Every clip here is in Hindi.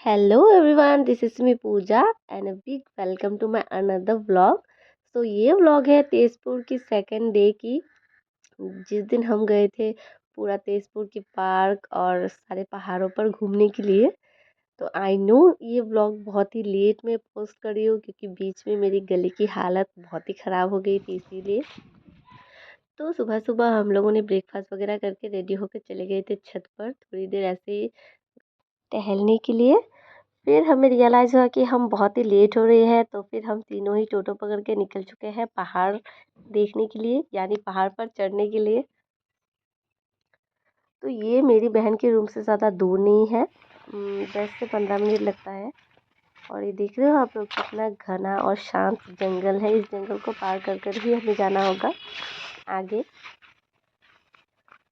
Hello everyone, this is me Pooja and a big welcome to my another vlog. तो ये व्लॉग है तेजपुर की सेकंड डे की, जिस दिन हम गए थे पूरा तेजपुर की पार्क और सारे पहाड़ों पर घूमने के लिए। तो आई नो ये व्लॉग बहुत ही लेट में पोस्ट करी हूँ क्योंकि बीच में मेरी गले की हालत बहुत ही ख़राब हो गई थी, इसीलिए। तो सुबह सुबह हम लोगों ने ब्रेकफास्ट वगैरह करके रेडी होकर चले गए थे छत पर थोड़ी देर ऐसे ही टहलने के लिए। फिर हमें रियलाइज़ हुआ कि हम बहुत ही लेट हो रहे हैं, तो फिर हम तीनों ही टोटो पकड़ के निकल चुके हैं पहाड़ देखने के लिए, यानी पहाड़ पर चढ़ने के लिए। तो ये मेरी बहन के रूम से ज़्यादा दूर नहीं है, 10 से 15 मिनट लगता है। और ये देख रहे हो आप लोग कितना घना और शांत जंगल है। इस जंगल को पार कर कर ही हमें जाना होगा आगे।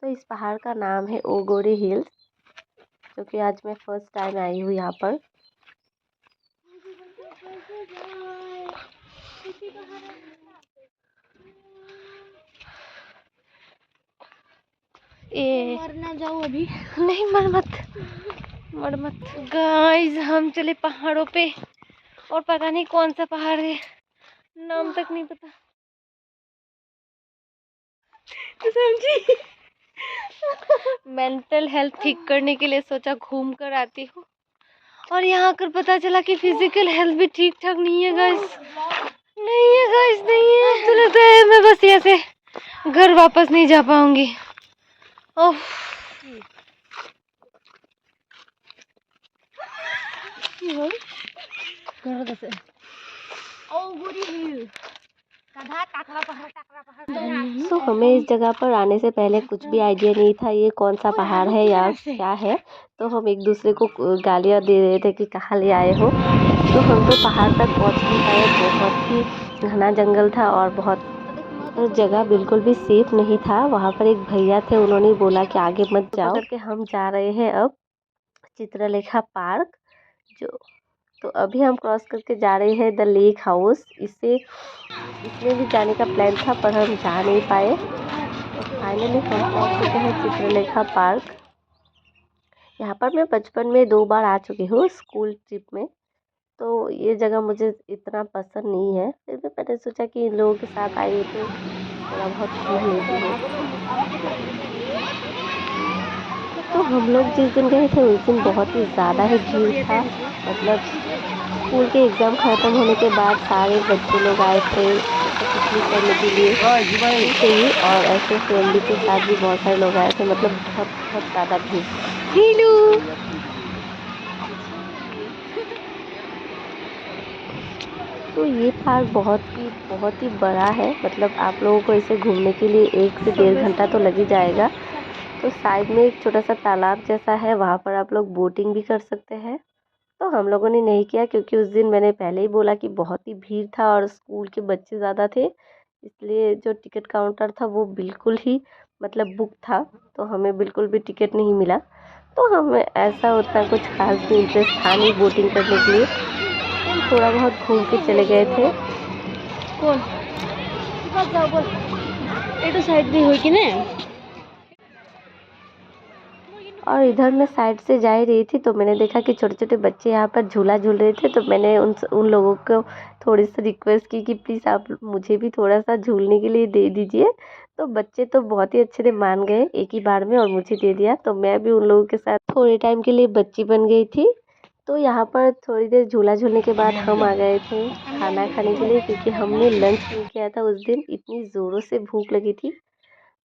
तो इस पहाड़ का नाम है ओगोरी हिल्स, जो कि आज मैं फर्स्ट टाइम आई हूँ यहाँ पर। मर ना जाओ अभी। नहीं, मर मत गाइस। हम चले पहाड़ों पे और पता नहीं कौन सा पहाड़ है, नाम तक नहीं पता। तो समझी मेंटल हेल्थ ठीक करने के लिए सोचा घूम कर आती हूँ, और यहाँ आकर पता चला कि फिजिकल हेल्थ भी ठीक ठाक नहीं है गाइस। नहीं है गाइस, नहीं है। तो लगता है मैं बस यहाँ से घर वापस नहीं जा पाऊंगी। ओह, तो हमें इस जगह पर आने से पहले कुछ भी आइडिया नहीं था ये कौन सा पहाड़ है या क्या है। तो हम एक दूसरे को गालियाँ दे रहे थे कि कहाँ ले आए हो। तो हम तो पहाड़ तक पहुँच नहीं पाए, बहुत ही घना जंगल था और बहुत जगह बिल्कुल भी सेफ नहीं था। वहाँ पर एक भैया थे, उन्होंने बोला कि आगे मत जाओ। करके हम जा रहे हैं अब चित्रलेखा पार्क। जो तो अभी हम क्रॉस करके जा रहे हैं द लेक हाउस। इसमें भी जाने का प्लान था पर हम जा नहीं पाए। तो फाइनली हम पहुंच चुके हैं चित्रलेखा पार्क। यहाँ पर मैं बचपन में 2 बार आ चुकी हूँ स्कूल ट्रिप में। तो ये जगह मुझे इतना पसंद नहीं है, फिर भी मैंने सोचा कि इन लोगों के साथ आई हूँ तो थोड़ा बहुत घूम लेती हूँ। तो हम लोग जिस दिन गए थे उस दिन बहुत ही ज़्यादा ही भीड़ था। मतलब स्कूल के एग्ज़ाम ख़त्म होने के बाद सारे बच्चे लोग आए थे पिकनिक करने के लिए से ही, और ऐसे फैमिली के साथ भी बहुत सारे लोग आए थे। मतलब बहुत बहुत ज़्यादा भीड़। हेलो। तो ये पार्क बहुत ही बड़ा है। मतलब आप लोगों को इसे घूमने के लिए 1 से 1.5 घंटा तो लग ही जाएगा। तो साइड में एक छोटा सा तालाब जैसा है, वहाँ पर आप लोग बोटिंग भी कर सकते हैं। तो हम लोगों ने नहीं किया क्योंकि उस दिन मैंने पहले ही बोला कि बहुत ही भीड़ था और स्कूल के बच्चे ज़्यादा थे, इसलिए जो टिकट काउंटर था वो बिल्कुल ही मतलब बुक था, तो हमें बिल्कुल भी टिकट नहीं मिला। तो हमें ऐसा उतना कुछ खास भी इंटरेस्ट था नहीं बोटिंग करने के लिए। हम थोड़ा बहुत घूम के चले गए थे। कौन बोल साइड भी हो कि ना। और इधर मैं साइड से जा ही रही थी तो मैंने देखा कि छोटे छोटे बच्चे यहाँ पर झूला झूल रहे थे। तो मैंने उन लोगों को थोड़ी सी रिक्वेस्ट की कि प्लीज़ आप मुझे भी थोड़ा सा झूलने के लिए दे दीजिए। तो बच्चे तो बहुत ही अच्छे से मान गए एक ही बार में और मुझे दे दिया। तो मैं भी उन लोगों के साथ थोड़े टाइम के लिए बच्ची बन गई थी। तो यहाँ पर थोड़ी देर झूला झूलने के बाद हम आ गए थे खाना खाने के लिए, क्योंकि हमने लंच नहीं किया था उस दिन, इतनी ज़ोरों से भूख लगी थी।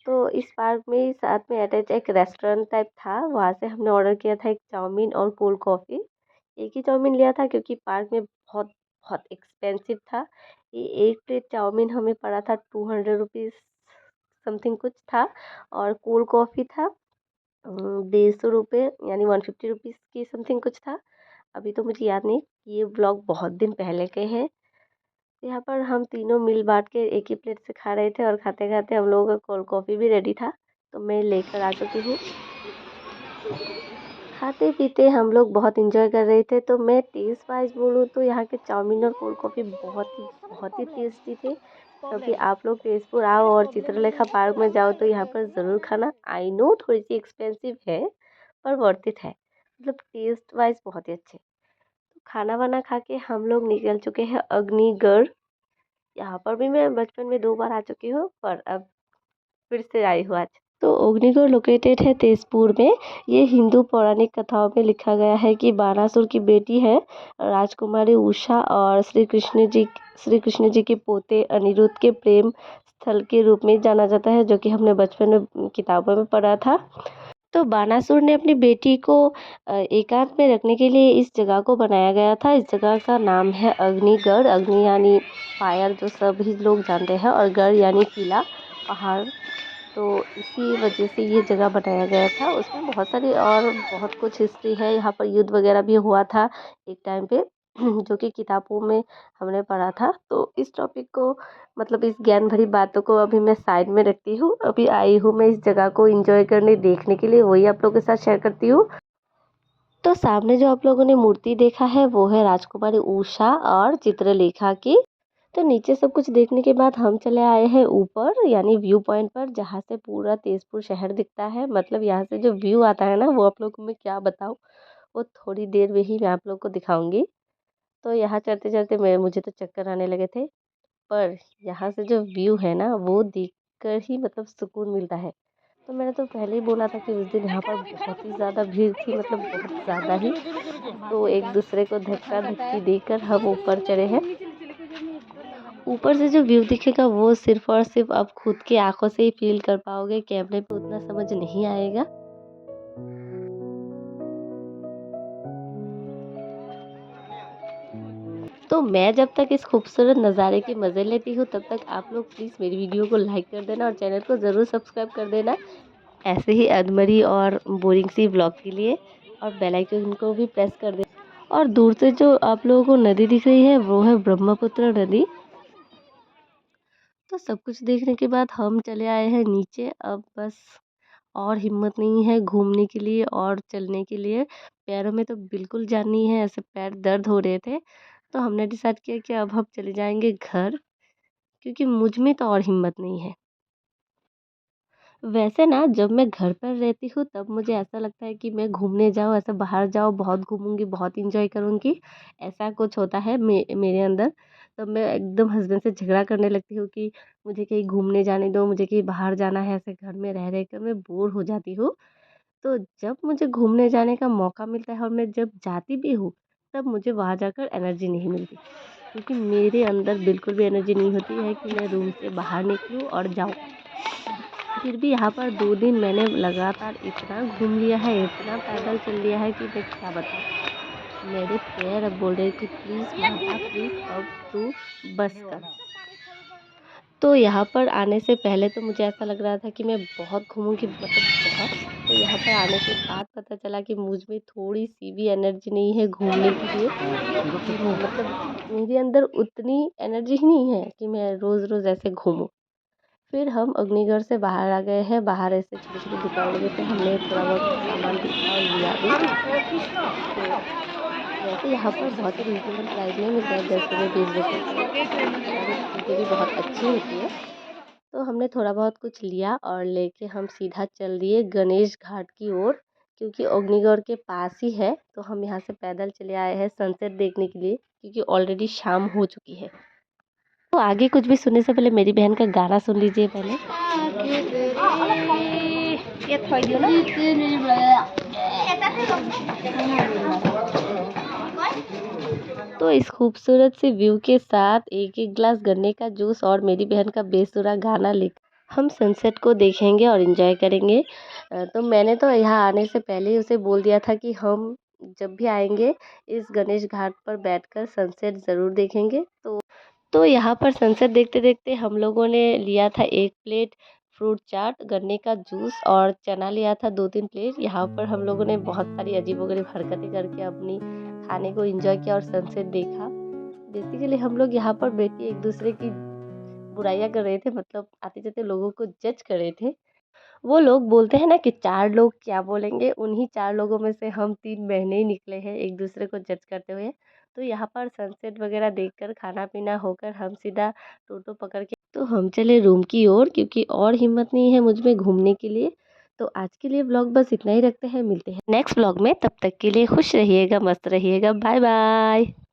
तो इस पार्क में ही साथ में अटैच एक रेस्टोरेंट टाइप था, वहाँ से हमने ऑर्डर किया था एक चाउमीन और कोल्ड कॉफ़ी। एक ही चाउमीन लिया था क्योंकि पार्क में बहुत बहुत एक्सपेंसिव था। ये एक प्लेट चाउमीन हमें पड़ा था 200 रुपीज़ समथिंग कुछ था, और कोल्ड कॉफ़ी था 150 रुपये यानी 150 रुपीज़ की समथिंग कुछ था। अभी तो मुझे याद नहीं, ये ब्लॉग बहुत दिन पहले के हैं। यहाँ पर हम तीनों मिल बांट के एक ही प्लेट से खा रहे थे और खाते खाते हम लोगों का कोल्ड कॉफ़ी भी रेडी था, तो मैं लेकर आ चुकी हूँ। खाते पीते हम लोग बहुत इंजॉय कर रहे थे। तो मैं टेस्ट वाइज बोलूँ तो यहाँ के चाउमीन और कोल्ड कॉफ़ी बहुत ही टेस्टी थे। कभी आप लोग तेजपुर आओ और चित्रलेखा पार्क में जाओ तो यहाँ पर ज़रूर खाना। आई नो थोड़ी सी एक्सपेंसिव है पर वर्थ इट है। मतलब टेस्ट वाइज बहुत ही अच्छे। खाना वाना खा के हम लोग निकल चुके हैं अग्निगढ़। यहाँ पर भी मैं बचपन में 2 बार आ चुकी हूँ, पर अब फिर से आई हूँ आज। तो अग्निगढ़ लोकेटेड है तेजपुर में। ये हिंदू पौराणिक कथाओं में लिखा गया है कि बानासुर की बेटी है राजकुमारी उषा, और श्री कृष्ण जी के पोते अनिरुद्ध के प्रेम स्थल के रूप में जाना जाता है, जो कि हमने बचपन में किताबों में पढ़ा था। तो बानासुर ने अपनी बेटी को एकांत में रखने के लिए इस जगह को बनाया गया था। इस जगह का नाम है अग्निगढ़। अग्नि यानी फायर, जो सभी लोग जानते हैं, और गढ़ यानी किला, पहाड़। तो इसी वजह से ये जगह बनाया गया था। उसमें बहुत सारी और बहुत कुछ हिस्ट्री है। यहाँ पर युद्ध वगैरह भी हुआ था एक टाइम पे, जो कि किताबों में हमने पढ़ा था। तो इस टॉपिक को, मतलब इस ज्ञान भरी बातों को अभी मैं साइड में रखती हूँ। अभी आई हूँ मैं इस जगह को एंजॉय करने, देखने के लिए, वही आप लोगों के साथ शेयर करती हूँ। तो सामने जो आप लोगों ने मूर्ति देखा है वो है राजकुमारी उषा और चित्रलेखा की। तो नीचे सब कुछ देखने के बाद हम चले आए हैं ऊपर, यानी व्यू पॉइंट पर, जहाँ से पूरा तेजपुर शहर दिखता है। मतलब यहाँ से जो व्यू आता है ना, वो आप लोग को मैं क्या बताऊँ, वो थोड़ी देर में ही मैं आप लोग को दिखाऊंगी। तो यहाँ चढ़ते चढ़ते मैं मुझे तो चक्कर आने लगे थे। पर यहाँ से जो व्यू है ना, वो देखकर ही मतलब सुकून मिलता है। तो मैंने तो पहले ही बोला था कि उस दिन यहाँ पर बहुत ही ज़्यादा भीड़ थी, मतलब बहुत ज़्यादा ही। तो एक दूसरे को धक्का धक्की देकर हम ऊपर चढ़े हैं। ऊपर से जो व्यू दिखेगा वो सिर्फ और सिर्फ आप खुद की आंखों से ही फील कर पाओगे, कैमरे पे उतना समझ नहीं आएगा। तो मैं जब तक इस खूबसूरत नज़ारे के मज़े लेती हूँ, तब तक आप लोग प्लीज़ मेरी वीडियो को लाइक कर देना और चैनल को ज़रूर सब्सक्राइब कर देना, ऐसे ही अधमरी और बोरिंग सी व्लॉग के लिए। और बेल आइकन को भी प्रेस कर देना। और दूर से जो आप लोगों को नदी दिख रही है वो है ब्रह्मपुत्र नदी। तो सब कुछ देखने के बाद हम चले आए हैं नीचे। अब बस और हिम्मत नहीं है घूमने के लिए और चलने के लिए। पैरों में तो बिल्कुल जान नहीं है, ऐसे पैर दर्द हो रहे थे। तो हमने डिसाइड किया कि अब हम चले जाएंगे घर, क्योंकि मुझ में तो और हिम्मत नहीं है। वैसे ना जब मैं घर पर रहती हूँ तब मुझे ऐसा लगता है कि मैं घूमने जाऊँ, ऐसे बाहर जाऊँ, बहुत घूमूँगी, बहुत एंजॉय करूँगी, ऐसा कुछ होता है मेरे अंदर। तब मैं एकदम हस्बैंड से झगड़ा करने लगती हूँ कि मुझे कहीं घूमने जाने दो, मुझे कहीं बाहर जाना है, ऐसे घर में रह कर मैं बोर हो जाती हूँ। तो जब मुझे घूमने जाने का मौका मिलता है और मैं जब जाती भी हूँ, तब मुझे वहाँ जाकर एनर्जी नहीं मिलती, क्योंकि मेरे अंदर बिल्कुल भी एनर्जी नहीं होती है कि मैं रूम से बाहर निकलूँ और जाऊँ। फिर भी यहाँ पर 2 दिन मैंने लगातार इतना घूम लिया है, इतना पैदल चल लिया है कि मैं क्या बताऊँ। मेरे पैर अब बोल रहे कि प्लीज़ माता, प्लीज़ अब तू बस कर। तो यहाँ पर आने से पहले तो मुझे ऐसा लग रहा था कि मैं बहुत घूमूँगी, मतलब बहुत। तो यहाँ पर आने के बाद पता चला कि मुझ में थोड़ी-सी भी एनर्जी नहीं है घूमने के लिए। मतलब मेरे अंदर उतनी एनर्जी ही नहीं है कि मैं रोज़-रोज़ ऐसे घूमूँ। फिर हम अग्निगढ़ से बाहर आ गए हैं। बाहर ऐसे छोटी-छोटी दुकान लगे थे, हमने थोड़ा बहुत सामान देखा और लिया भी। तो वैसे यहाँ पर बहुत ही रीज़नेबल प्राइस में मिलता है, 10 रुपए, 20 रुपए के, और चीज़ें भी बहुत अच्छी होती है। तो हमने थोड़ा बहुत कुछ लिया और लेके हम सीधा चल दिए गणेश घाट की ओर, क्योंकि अग्निगढ़ के पास ही है। तो हम यहाँ से पैदल चले आए हैं सनसेट देखने के लिए, क्योंकि ऑलरेडी शाम हो चुकी है। तो आगे कुछ भी सुनने से पहले मेरी बहन का गाना सुन लीजिए पहले। ये थोड़ी दियो ना। तो इस खूबसूरत से व्यू के साथ एक एक ग्लास गन्ने का जूस और मेरी बहन का बेसुरा गाना लेकर हम सनसेट को देखेंगे और एंजॉय करेंगे। तो मैंने तो यहाँ आने से पहले ही उसे बोल दिया था कि हम जब भी आएंगे इस गणेश घाट पर बैठकर सनसेट ज़रूर देखेंगे। तो यहाँ पर सनसेट देखते देखते हम लोगों ने लिया था 1 प्लेट फ्रूट चाट, गन्ने का जूस और चना लिया था 2-3 प्लेट। यहाँ पर हम लोगों ने बहुत सारी अजीबोगरीब हरकतें करके अपनी खाने को एंजॉय किया और सनसेट देखा। बेसिकली हम लोग यहाँ पर बैठ के एक दूसरे की बुराइयाँ कर रहे थे, मतलब आते-जाते लोगों को जज कर रहे थे। वो लोग बोलते हैं ना कि 4 लोग क्या बोलेंगे, उन्हीं 4 लोगों में से हम 3 बहनें ही निकले हैं एक दूसरे को जज करते हुए। तो यहाँ पर सनसेट वगैरह देखकर खाना-पीना होकर हम सीधा टोटो पकड़ के तो हम चले रूम की ओर, क्योंकि और हिम्मत नहीं है मुझ में घूमने के लिए। तो आज के लिए व्लॉग बस इतना ही रखते हैं, मिलते हैं नेक्स्ट व्लॉग में। तब तक के लिए खुश रहिएगा, मस्त रहिएगा। Bye bye.